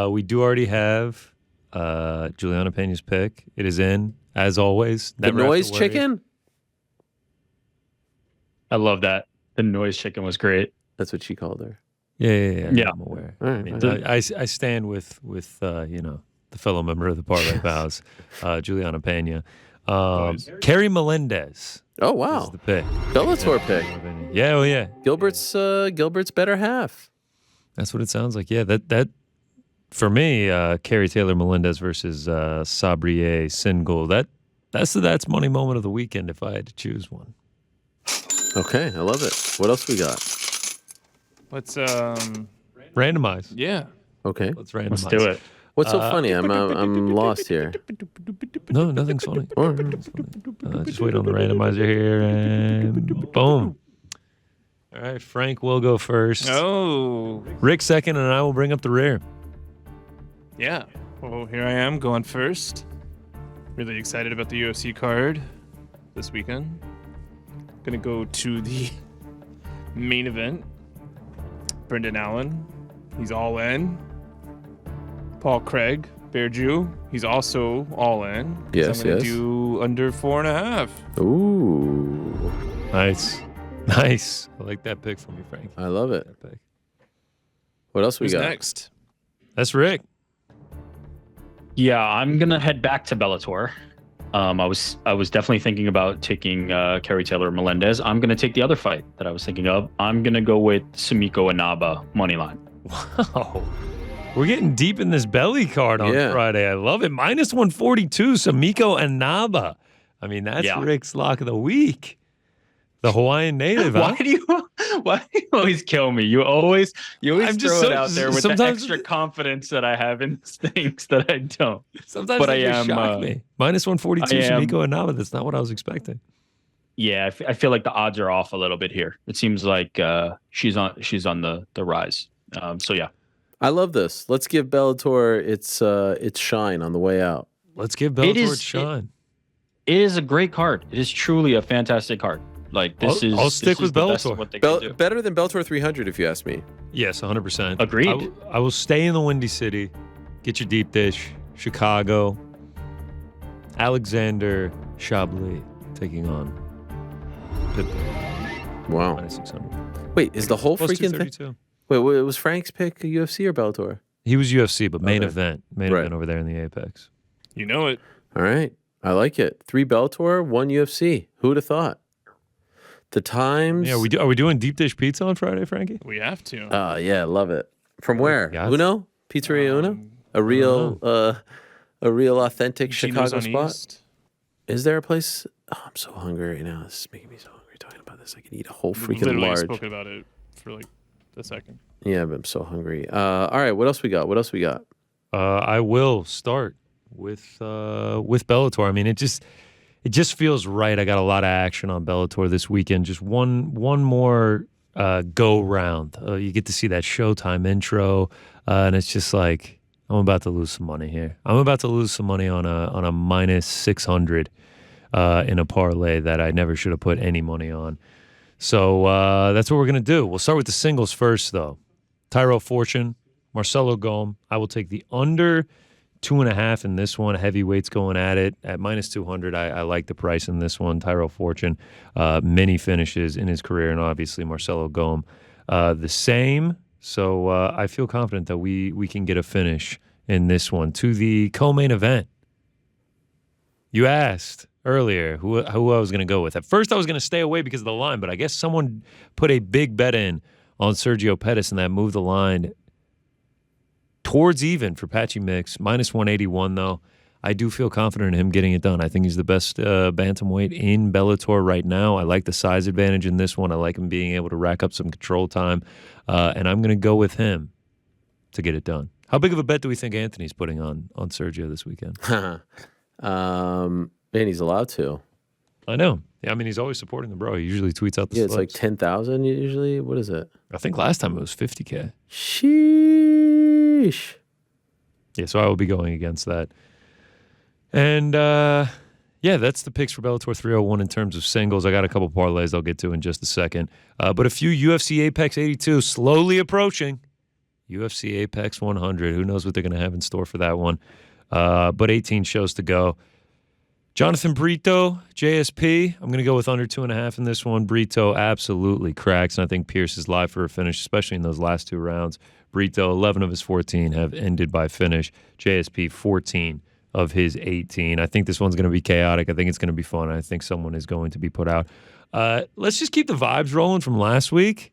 We do already have Juliana Pena's pick. It is in, as always. The noise chicken? I love that. The noise chicken was great. That's what she called her. Yeah. I'm aware. All right, I mean, I stand with the fellow member of the Parlay Pals, Juliana Pena. Kerry Melendez. Oh, wow. Is the pick. Bellator pick. Yeah, oh yeah. Gilbert's better half. That's what it sounds like. Yeah, that for me, Kerry Taylor Melendez versus Sabrier Single. That's money moment of the weekend if I had to choose one. Okay, I love it. What else we got? Let's randomize. Yeah. Okay. Let's randomize. Let's do it. What's so funny? I'm lost here. No, nothing's funny. Just wait on the randomizer here, and boom. All right, Frank will go first. Oh. Rick second, and I will bring up the rear. Yeah. Well, here I am going first. Really excited about the UFC card this weekend. Gonna go to the main event. Brendan Allen, he's all in. Paul Craig, Bear Jew, he's also all in. Yes, I'm gonna do under 4.5. Ooh. Nice. I like that pick from you, Frank. I love it. That pick. What else we Who's got? next? That's Rick. Yeah, I'm gonna head back to Bellator. I was definitely thinking about taking Kerry Taylor Melendez. I'm gonna take the other fight that I was thinking of. I'm gonna go with Sumiko Inaba money line. Wow. We're getting deep in this belly card on Yeah. Friday. I love it. Minus 142, Sumiko Inaba. I mean, that's Rick's lock of the week. The Hawaiian native, huh? Why do you always kill me? You always I'm throw just it out there with the sometimes- extra confidence that I have in things that I don't. Sometimes But they I just am, shock me. Minus 142, I am- Sumiko Inaba. That's not what I was expecting. Yeah, I feel like the odds are off a little bit here. It seems like she's on the rise. So yeah. I love this. Let's give Bellator its shine on the way out. Let's give Bellator its shine. It is a great card. It is truly a fantastic card. Like this I'll stick with the best Bellator. of what they can do. Better than Bellator 300, if you ask me. Yes, 100%. Agreed. I will stay in the Windy City. Get your deep dish. Chicago. Alexander Chablis taking on Pitbull. Wow. Minus 600. Wait, is the whole Plus freaking thing? 232. Wait, was Frank's pick UFC or Bellator? He was UFC, but main Okay. event. Right. Event over there in the Apex. You know it. All right. I like it. 3 Bellator, 1 UFC. Who would have thought? The times. Yeah, are we doing deep dish pizza on Friday, Frankie? We have to. Yeah, love it. From where? Yeah. Uno? Pizzeria Uno? A real authentic Gino's Chicago on spot? East. Is there a place? Oh, I'm so hungry right now. This is making me so hungry talking about this. I can eat a whole We freaking literally large. spoken about it for like a second. Yeah, but I'm so hungry. All right, what else we got? I will start with Bellator. I mean, it just feels right. I got a lot of action on Bellator this weekend. Just one more go round. You get to see that Showtime intro, and it's just like I'm about to lose some money here. I'm about to lose some money on a minus 600 in a parlay that I never should have put any money on. So that's what we're gonna do. We'll start with the singles first, though. Tyrell Fortune, Marcelo Gom. I will take the under 2.5 in this one. Heavyweights going at it at minus 200. I like the price in this one. Tyrell Fortune, many finishes in his career, and obviously Marcelo Gom the same. So I feel confident that we can get a finish in this one. To the co-main event. You asked earlier who I was going to go with. At first I was going to stay away because of the line, but I guess someone put a big bet in on Sergio Pettis, and that moved the line towards even for Patchy Mix. Minus 181, though. I do feel confident in him getting it done. I think he's the best bantamweight in Bellator right now. I like the size advantage in this one. I like him being able to rack up some control time. And I'm going to go with him to get it done. How big of a bet do we think Anthony's putting on Sergio this weekend? Man, he's allowed to. I know. Yeah, I mean, he's always supporting the bro. He usually tweets out the Yeah, it's like slips. 10,000 usually. What is it? I think last time it was 50K. Sheesh. Yeah, so I will be going against that. And, yeah, that's the picks for Bellator 301 in terms of singles. I got a couple parlays I'll get to in just a second. But a few UFC Apex 82 slowly approaching. UFC Apex 100. Who knows what they're going to have in store for that one? But 18 shows to go. Jonathan Brito, JSP. I'm going to go with under 2.5 in this one. Brito absolutely cracks, and I think Pierce is live for a finish, especially in those last 2 rounds. Brito, 11 of his 14 have ended by finish. JSP, 14 of his 18. I think this one's going to be chaotic. I think it's going to be fun. I think someone is going to be put out. Let's just keep the vibes rolling from last week.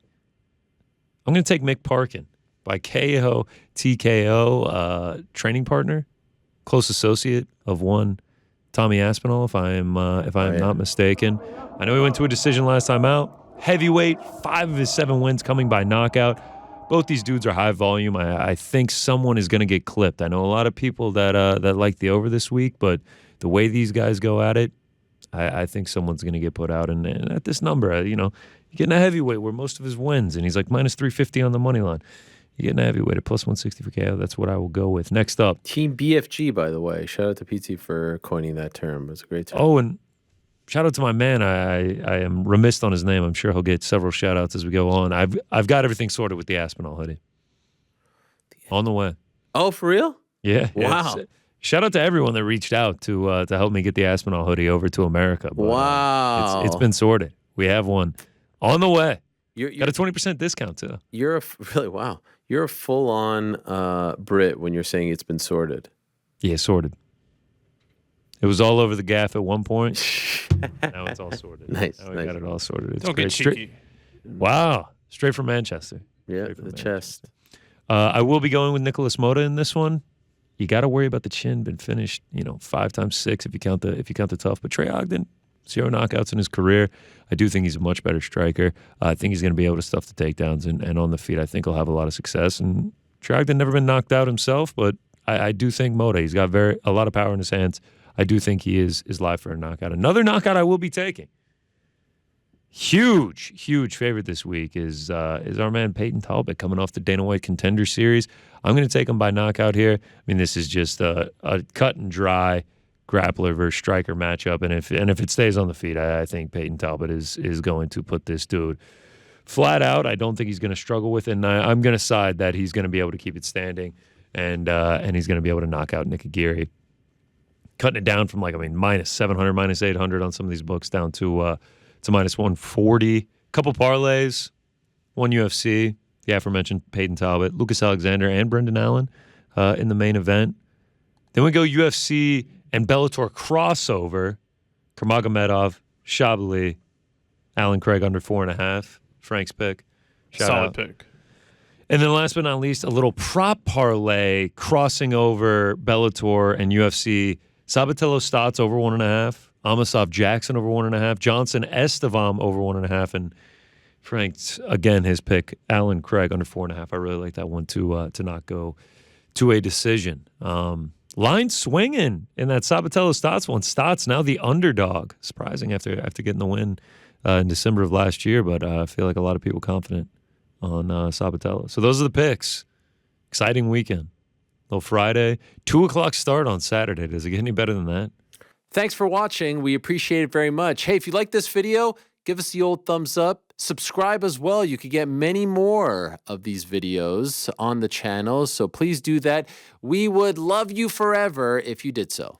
I'm going to take Mick Parkin by KO TKO, training partner, close associate of one Tommy Aspinall, if I am not mistaken. I know he went to a decision last time out. Heavyweight, 5 of his 7 wins coming by knockout. Both these dudes are high volume. I think someone is going to get clipped. I know a lot of people that like the over this week, but the way these guys go at it, I think someone's going to get put out. And at this number, you're getting a heavyweight where most of his wins, and he's like minus 350 on the money line. You're getting a heavyweight at plus 160 for KO. That's what I will go with. Next up. Team BFG, by the way. Shout out to PT for coining that term. It was a great term. Oh, and shout out to my man. I am remiss on his name. I'm sure he'll get several shout outs as we go on. I've got everything sorted with the Aspinall hoodie. On the way. Oh, for real? Yeah. Wow. Shout out to everyone that reached out to help me get the Aspinall hoodie over to America. But, wow. It's been sorted. We have one on the way. You're got a 20% discount too. Wow. You're a full-on Brit when you're saying it's been sorted. Yeah, sorted. It was all over the gaff at one point. Now it's all sorted. Nice. Now we got it all sorted. It's Don't great. get cheeky. Wow. Straight from Manchester. Yeah, Straight from the Manchester. chest. I will be going with Nicholas Mota in this one. You got to worry about the chin. Been finished, 5 times 6 if you count the tough. But Trey Ogden, 0 knockouts in his career. I do think he's a much better striker. I think he's going to be able to stuff the takedowns and on the feet. I think he'll have a lot of success. And Trey Ogden never been knocked out himself, but I do think Mota, he's got a lot of power in his hands. I do think he is live for a knockout. Another knockout I will be taking. Huge favorite this week is our man Peyton Talbot coming off the Dana White Contender Series. I'm going to take him by knockout here. I mean, this is just a cut and dry grappler versus striker matchup, and if it stays on the feet, I think Peyton Talbot is going to put this dude flat out. I don't think he's going to struggle with it, and I'm going to side that he's going to be able to keep it standing, and he's going to be able to knock out Nick Aguirre, cutting it down from minus 700, minus 800 on some of these books down to minus 140. Couple parlays, one UFC, the aforementioned Peyton Talbot, Lucas Alexander, and Brendan Allen in the main event. Then we go UFC and Bellator crossover. Kurmagomedov, Shabali, Alan Craig under 4.5. Frank's pick. Solid pick. And then last but not least, a little prop parlay crossing over Bellator and UFC. Sabatello Stotts over 1.5. Amasov Jackson over 1.5. Johnson Estevam over 1.5. And Frank's, again, his pick, Alan Craig under 4.5. I really like that one to not go to a decision. Line swinging in that Sabatello Stotts one. Stotts now the underdog. Surprising after getting the win in December of last year, but I feel like a lot of people confident on Sabatello. So those are the picks. Exciting weekend. Little Friday. 2 o'clock start on Saturday. Does it get any better than that? Thanks for watching. We appreciate it very much. Hey, if you like this video, give us the old thumbs up. Subscribe as well. You could get many more of these videos on the channel, so please do that. We would love you forever if you did so.